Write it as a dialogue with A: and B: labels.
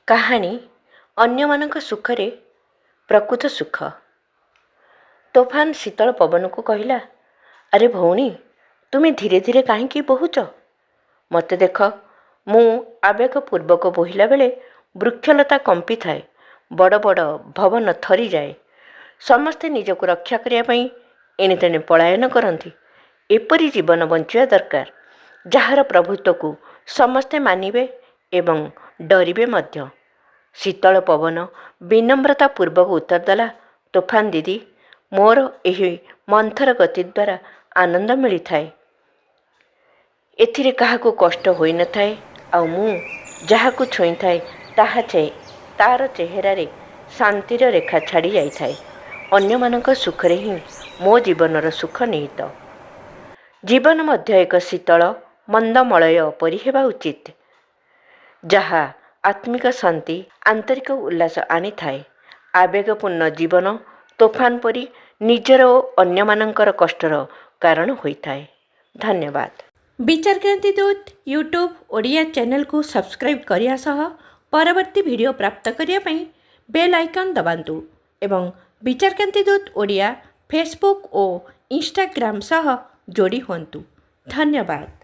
A: କାହାଣୀ ଅନ୍ୟମାନଙ୍କ ସୁଖରେ ପ୍ରକୃତ ସୁଖ। ତୋଫାନ ଶୀତଳ ପବନକୁ କହିଲା, ଆରେ ଭଉଣୀ, ତୁମେ ଧୀରେ ଧୀରେ କାହିଁକି ବହୁଛ? ମୋତେ ଦେଖ, ମୁଁ ଆବେଗପୂର୍ବକ ବୋହିଲା ବେଳେ ବୃକ୍ଷଲତା କମ୍ପିଥାଏ, ବଡ଼ ବଡ଼ ଭବନ ଥରିଯାଏ। ସମସ୍ତେ ନିଜକୁ ରକ୍ଷା କରିବା ପାଇଁ ଏଣେତେଣେ ପଳାୟନ କରନ୍ତି। ଏପରି ଜୀବନ ବଞ୍ଚିବା ଦରକାର, ଯାହାର ପ୍ରଭୁତ୍ୱକୁ ସମସ୍ତେ ମାନିବେ ଏବଂ ଡରିବେ ମଧ୍ୟ। ଶୀତଳ ପବନ ବିନମ୍ରତା ପୂର୍ବକ ଉତ୍ତର ଦେଲା, ତୋଫାନ ଦିଦି, ମୋର ଏହି ମନ୍ଥର ଗତି ଦ୍ୱାରା ଆନନ୍ଦ ମିଳିଥାଏ। ଏଥିରେ କାହାକୁ କଷ୍ଟ ହୋଇନଥାଏ, ଆଉ ମୁଁ ଯାହାକୁ ଛୁଇଁଥାଏ ତାର ଚେହେରାରେ ଶାନ୍ତିର ରେଖା ଛାଡ଼ି ଯାଇଥାଏ। ଅନ୍ୟମାନଙ୍କ ସୁଖରେ ହିଁ ମୋ ଜୀବନର ସୁଖ ନିହିତ। ଜୀବନ ମଧ୍ୟ ଏକ ଶୀତଳ ମନ୍ଦମଳୟ ପରି ହେବା ଉଚିତ, ଯାହା ଆତ୍ମିକ ଶାନ୍ତି, ଆନ୍ତରିକ ଉଲ୍ଲାସ ଆଣିଥାଏ। ଆବେଗପୂର୍ଣ୍ଣ ଜୀବନ ତୋଫାନ ପରି ନିଜର ଓ ଅନ୍ୟମାନଙ୍କର କଷ୍ଟର କାରଣ ହୋଇଥାଏ। ଧନ୍ୟବାଦ। ବିଚାରକ୍ରାନ୍ତି ଦୂତ ୟୁଟ୍ୟୁବ ଓଡ଼ିଆ ଚ୍ୟାନେଲକୁ ସବସ୍କ୍ରାଇବ୍ କରିବା ସହ ପରବର୍ତ୍ତୀ ଭିଡ଼ିଓ ପ୍ରାପ୍ତ କରିବା ପାଇଁ ବେଲ୍ ଆଇକନ୍ ଦବାନ୍ତୁ ଏବଂ ବିଚାରକ୍ରାନ୍ତି ଦୂତ ଓଡ଼ିଆ ଫେସବୁକ୍ ଓ ଇନଷ୍ଟାଗ୍ରାମ ସହ ଯୋଡ଼ି ହୁଅନ୍ତୁ। ଧନ୍ୟବାଦ।